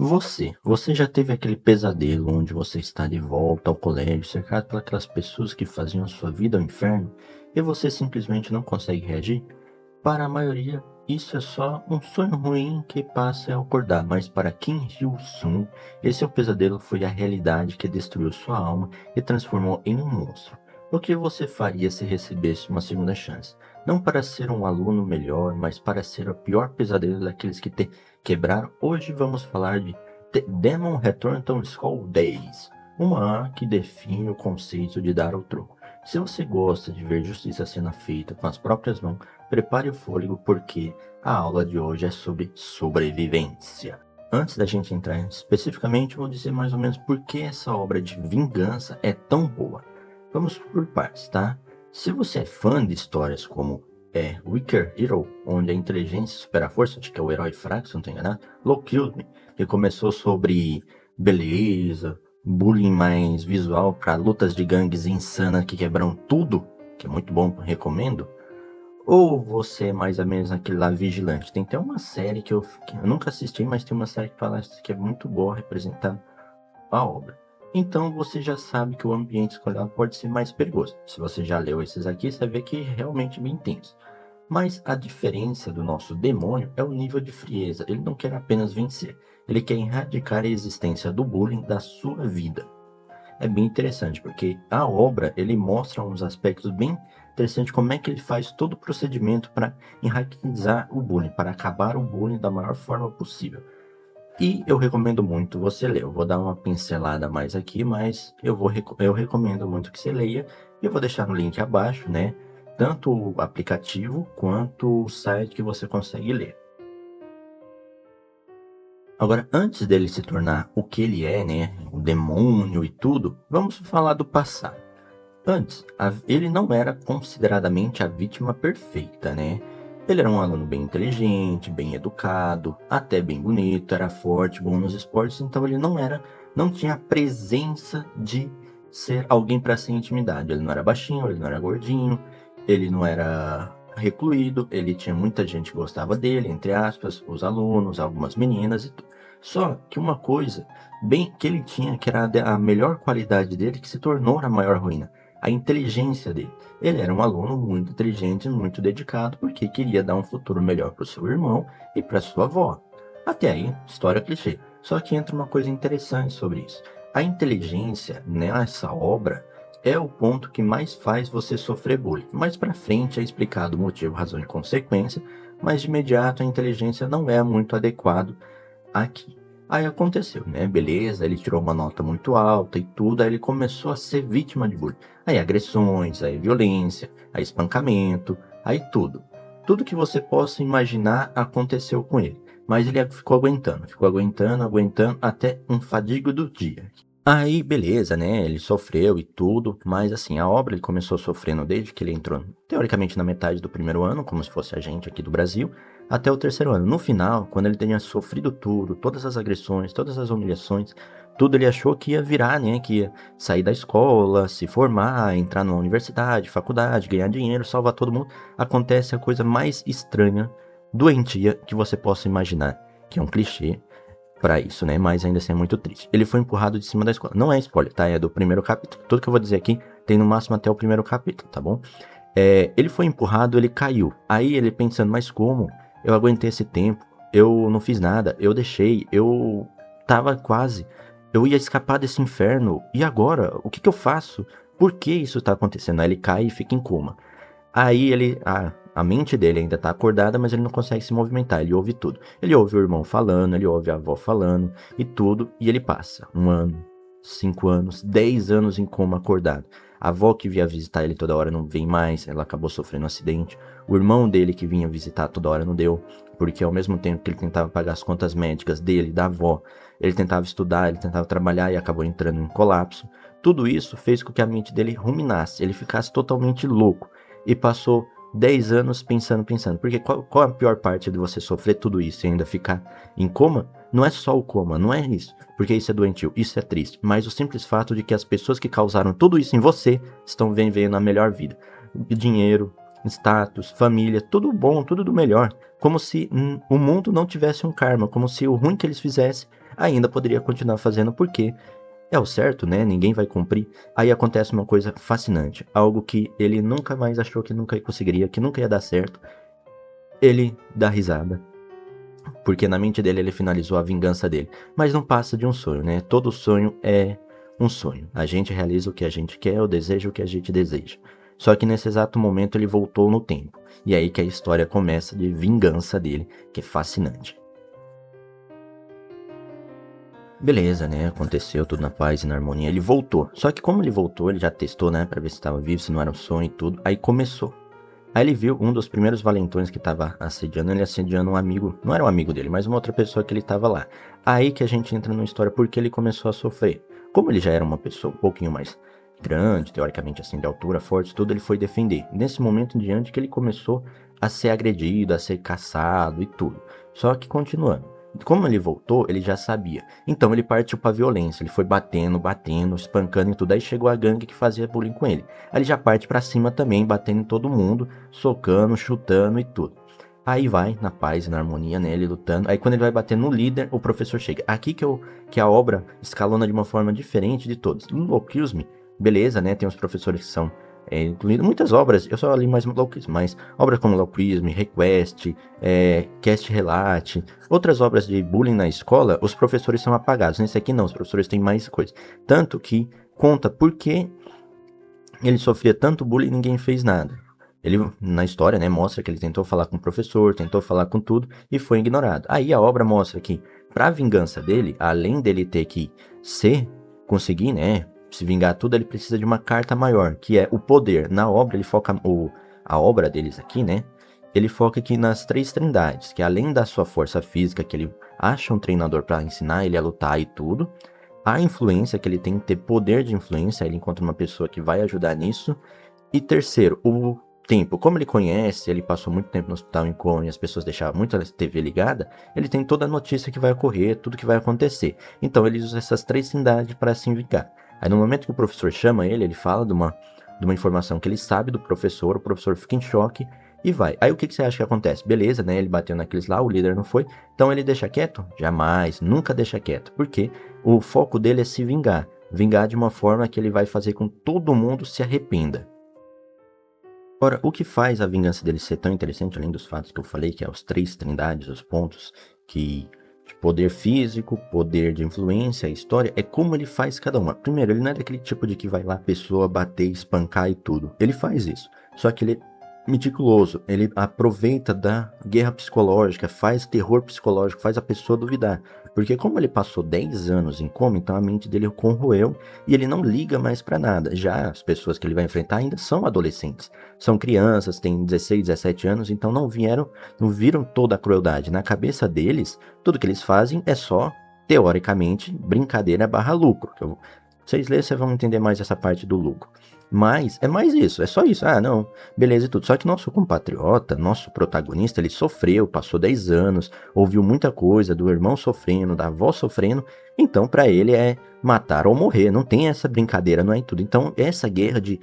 Você já teve aquele pesadelo onde você está de volta ao colégio, cercado por aquelas pessoas que faziam sua vida ao inferno, e você simplesmente não consegue reagir? Para a maioria, isso é só um sonho ruim que passa ao acordar, mas para Kim Il-sung, esse pesadelo foi a realidade que destruiu sua alma e transformou em um monstro. O que você faria se recebesse uma segunda chance? Não para ser um aluno melhor, mas para ser o pior pesadelo daqueles que te quebraram. Hoje vamos falar de The Demon Return to School Days, uma A que define o conceito de dar ao troco. Se você gosta de ver justiça sendo feita com as próprias mãos, prepare o fôlego porque a aula de hoje é sobre sobrevivência. Antes da gente entrar especificamente, vou dizer mais ou menos por que essa obra de vingança é tão boa. Vamos por partes, tá? Se você é fã de histórias como Wicker Hero, onde a inteligência supera a força, acho que é o herói fraco, se não estou enganado, Low Killed Me, que começou sobre beleza, bullying mais visual para lutas de gangues insanas que quebram tudo, que é muito bom, recomendo. Ou você é mais ou menos aquele lá vigilante? Tem até uma série que eu nunca assisti, mas tem uma série que fala que é muito boa representando a obra. Então você já sabe que o ambiente escolar pode ser mais perigoso. Se você já leu esses aqui, você vê que é realmente bem tenso. Mas a diferença do nosso demônio é o nível de frieza. Ele não quer apenas vencer, ele quer erradicar a existência do bullying da sua vida. É bem interessante, porque a obra ele mostra uns aspectos bem interessantes, como é que ele faz todo o procedimento para enraizar o bullying, para acabar o bullying da maior forma possível. E eu recomendo muito você ler. Eu vou dar uma pincelada mais aqui, mas eu recomendo muito que você leia. E eu vou deixar no link abaixo, né? Tanto o aplicativo quanto o site que você consegue ler. Agora, antes dele se tornar o que ele é, né? O demônio e tudo, vamos falar do passado. Antes, ele não era consideradamente a vítima perfeita, né? Ele era um aluno bem inteligente, bem educado, até bem bonito, era forte, bom nos esportes, então ele não tinha a presença de ser alguém para ser intimidado. Ele não era baixinho, ele não era gordinho, ele não era recluído, ele tinha muita gente que gostava dele, entre aspas, os alunos, algumas meninas e tudo. Só que uma coisa bem que ele tinha, que era a melhor qualidade dele, que se tornou a maior ruína, a inteligência dele. Ele era um aluno muito inteligente, muito dedicado, porque queria dar um futuro melhor para o seu irmão e para sua avó. Até aí, história clichê. Só que entra uma coisa interessante sobre isso. A inteligência nessa obra é o ponto que mais faz você sofrer bullying. Mais para frente é explicado o motivo, razão e consequência, mas de imediato a inteligência não é muito adequado aqui. Aí aconteceu, né? Beleza, ele tirou uma nota muito alta e tudo, aí ele começou a ser vítima de bullying. Aí agressões, aí violência, aí espancamento, aí tudo. Tudo que você possa imaginar aconteceu com ele. Mas ele ficou aguentando até um fadigo do dia. Aí, beleza, né? Ele sofreu e tudo, mas assim, a obra ele começou sofrendo desde que ele entrou, teoricamente, na metade do primeiro ano, como se fosse a gente aqui do Brasil, até o terceiro ano. No final, quando ele tinha sofrido tudo, todas as agressões, todas as humilhações, tudo ele achou que ia virar, né? Que ia sair da escola, se formar, entrar numa universidade, faculdade, ganhar dinheiro, salvar todo mundo. Acontece a coisa mais estranha, doentia que você possa imaginar, que é um clichê pra isso, né? Mas ainda assim é muito triste. Ele foi empurrado de cima da escola. Não é spoiler, tá? É do primeiro capítulo. Tudo que eu vou dizer aqui tem no máximo até o primeiro capítulo, tá bom? Ele foi empurrado, ele caiu. Aí ele pensando, mas como? Eu aguentei esse tempo, eu não fiz nada, eu deixei, eu tava quase. Eu ia escapar desse inferno. E agora? O que que eu faço? Por que isso tá acontecendo? Aí ele cai e fica em coma. Aí a mente dele ainda tá acordada, mas ele não consegue se movimentar, ele ouve tudo. Ele ouve o irmão falando, ele ouve a avó falando e tudo, e ele passa 1 ano, 5 anos, 10 anos em coma acordado. A avó que vinha visitar ele toda hora não vem mais, ela acabou sofrendo um acidente. O irmão dele que vinha visitar toda hora não deu, porque ao mesmo tempo que ele tentava pagar as contas médicas dele, da avó, ele tentava estudar, ele tentava trabalhar e acabou entrando em colapso. Tudo isso fez com que a mente dele ruminasse, ele ficasse totalmente louco e passou 10 anos pensando. Porque qual a pior parte de você sofrer tudo isso e ainda ficar em coma? Não é só o coma, não é isso. Porque isso é doentio, isso é triste. Mas o simples fato de que as pessoas que causaram tudo isso em você estão vivendo a melhor vida. Dinheiro, status, família, tudo bom, tudo do melhor. Como se o mundo não tivesse um karma, como se o ruim que eles fizessem ainda poderia continuar fazendo porque é o certo, né? Ninguém vai cumprir. Aí acontece uma coisa fascinante, algo que ele nunca mais achou que nunca conseguiria, que nunca ia dar certo. Ele dá risada, porque na mente dele ele finalizou a vingança dele. Mas não passa de um sonho, né? Todo sonho é um sonho. A gente realiza o que a gente quer, ou deseja o que a gente deseja. Só que nesse exato momento ele voltou no tempo. E é aí que a história começa de vingança dele, que é fascinante. Beleza, né? Aconteceu tudo na paz e na harmonia. Ele voltou. Só que como ele voltou, ele já testou, né? Pra ver se estava vivo, se não era um sonho e tudo. Aí começou. Aí ele viu um dos primeiros valentões que tava assediando ele, assediando um amigo. Não era um amigo dele, mas uma outra pessoa que ele tava lá. Aí que a gente entra numa história porque ele começou a sofrer. Como ele já era uma pessoa um pouquinho mais grande, teoricamente assim, de altura, forte, tudo, ele foi defender. Nesse momento em diante que ele começou a ser agredido, a ser caçado e tudo. Só que continuando. Como ele voltou, ele já sabia. Então ele partiu pra violência. Ele foi batendo, batendo, espancando e tudo. Aí chegou a gangue que fazia bullying com ele. Aí ele já parte pra cima também, batendo em todo mundo, socando, chutando e tudo. Aí vai, na paz e na harmonia, né, ele lutando. Aí quando ele vai bater no líder, o professor chega. Aqui que a obra escalona de uma forma diferente de todos. No Locusme, beleza, né, tem os professores que são incluídos. Muitas obras, eu só li mais Locusme, mas obras como Locusme, Request, Cast Relate, outras obras de bullying na escola, os professores são apagados. Nesse aqui não, os professores têm mais coisa. Tanto que conta por que ele sofria tanto bullying e ninguém fez nada. Ele, na história, né, mostra que ele tentou falar com o professor, tentou falar com tudo e foi ignorado. Aí a obra mostra que, pra vingança dele, além dele ter que conseguir, né, se vingar tudo, ele precisa de uma carta maior, que é o poder. Na obra, ele foca, a obra deles aqui, né, ele foca aqui nas três trindades, que além da sua força física, que ele acha um treinador para ensinar ele a lutar e tudo, a influência, que ele tem que ter poder de influência, ele encontra uma pessoa que vai ajudar nisso. E terceiro, o tempo. Como ele conhece, ele passou muito tempo no hospital em coma e as pessoas deixavam muito a TV ligada, ele tem toda a notícia que vai ocorrer, tudo que vai acontecer. Então ele usa essas três trindades para se vingar. Aí no momento que o professor chama ele, ele fala de uma informação que ele sabe do professor, o professor fica em choque e vai. Aí o que você acha que acontece? Beleza, né? Ele bateu naqueles lá, o líder não foi. Então ele deixa quieto? Jamais, nunca deixa quieto. Por quê? O foco dele é se vingar. Vingar de uma forma que ele vai fazer com que todo mundo se arrependa. Ora, o que faz a vingança dele ser tão interessante, além dos fatos que eu falei, que é os três trindades, os pontos que de poder físico, poder de influência, história, é como ele faz cada uma. Primeiro, ele não é daquele tipo de que vai lá a pessoa bater, espancar e tudo. Ele faz isso. Só que ele é meticuloso, ele aproveita da guerra psicológica, faz terror psicológico, faz a pessoa duvidar. Porque como ele passou 10 anos em coma, então a mente dele corroeu e ele não liga mais pra nada. Já as pessoas que ele vai enfrentar ainda são adolescentes. São crianças, têm 16, 17 anos, então não viram toda a crueldade. Na cabeça deles, tudo que eles fazem é só, teoricamente, brincadeira barra lucro. Vocês lerem, vocês vão entender mais essa parte do lucro. Mas é mais isso, é só isso. Ah, não, beleza e tudo. Só que nosso compatriota, nosso protagonista, ele sofreu, passou 10 anos, ouviu muita coisa do irmão sofrendo, da avó sofrendo. Então, pra ele é matar ou morrer. Não tem essa brincadeira, não é tudo. Então, essa guerra de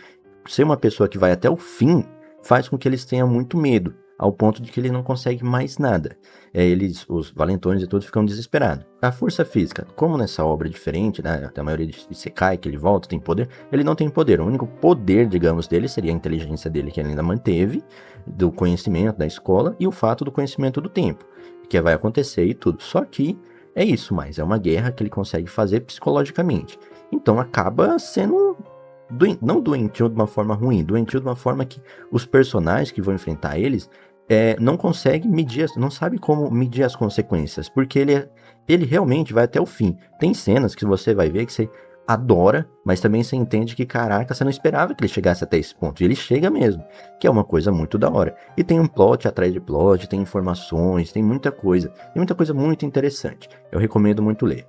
ser uma pessoa que vai até o fim faz com que eles tenham muito medo, ao ponto de que ele não consegue mais nada. Eles, os valentões e todos, ficam desesperados. A força física, como nessa obra é diferente, né, da maioria de Isekai, que ele volta, tem poder, ele não tem poder. O único poder, digamos, dele seria a inteligência dele, que ele ainda manteve, do conhecimento da escola, e o fato do conhecimento do tempo, que vai acontecer e tudo. Só que é isso, mas é uma guerra que ele consegue fazer psicologicamente. Então acaba sendo não doentio de uma forma ruim, doentio de uma forma que os personagens que vão enfrentar eles não conseguem medir, não sabe como medir as consequências, porque ele realmente vai até o fim. Tem cenas que você vai ver que você adora, mas também você entende que, caraca, você não esperava que ele chegasse até esse ponto, e ele chega mesmo, que é uma coisa muito da hora. E tem um plot atrás de plot, tem informações, tem muita coisa muito interessante. Eu recomendo muito ler.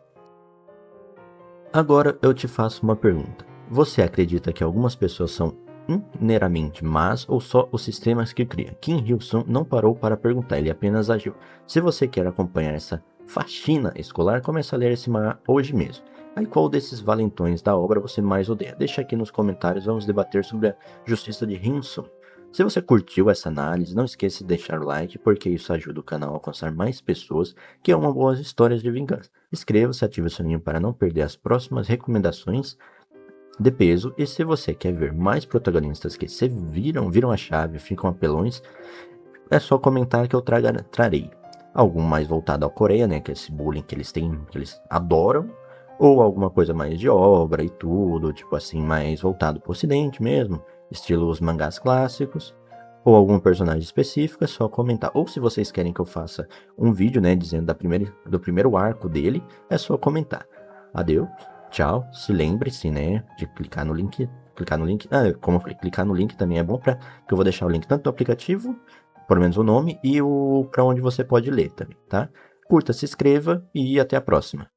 Agora eu te faço uma pergunta. Você acredita que algumas pessoas são ineramente más ou só os sistemas que cria? Kim Hil-sung não parou para perguntar, ele apenas agiu. Se você quer acompanhar essa faxina escolar, comece a ler esse mangá hoje mesmo. Aí qual desses valentões da obra você mais odeia? Deixa aqui nos comentários, vamos debater sobre a justiça de Hil-sung. Se você curtiu essa análise, não esqueça de deixar o like, porque isso ajuda o canal a alcançar mais pessoas que amam boas histórias de vingança. Inscreva-se e ative o sininho para não perder as próximas recomendações de peso. E se você quer ver mais protagonistas que se viram a chave, ficam apelões, é só comentar que eu trarei. Algum mais voltado à Coreia, né? Que é esse bullying que eles têm, que eles adoram. Ou alguma coisa mais de obra e tudo, tipo assim, mais voltado pro ocidente mesmo, estilo os mangás clássicos. Ou algum personagem específico, é só comentar. Ou se vocês querem que eu faça um vídeo, né, dizendo do primeiro arco dele, é só comentar. Adeus, tchau. Se lembre-se, né, de clicar no link. Clicar no link. Ah, como eu falei, clicar no link também é bom que eu vou deixar o link tanto do aplicativo, pelo menos o nome, e o para onde você pode ler também, tá? Curta, se inscreva e até a próxima.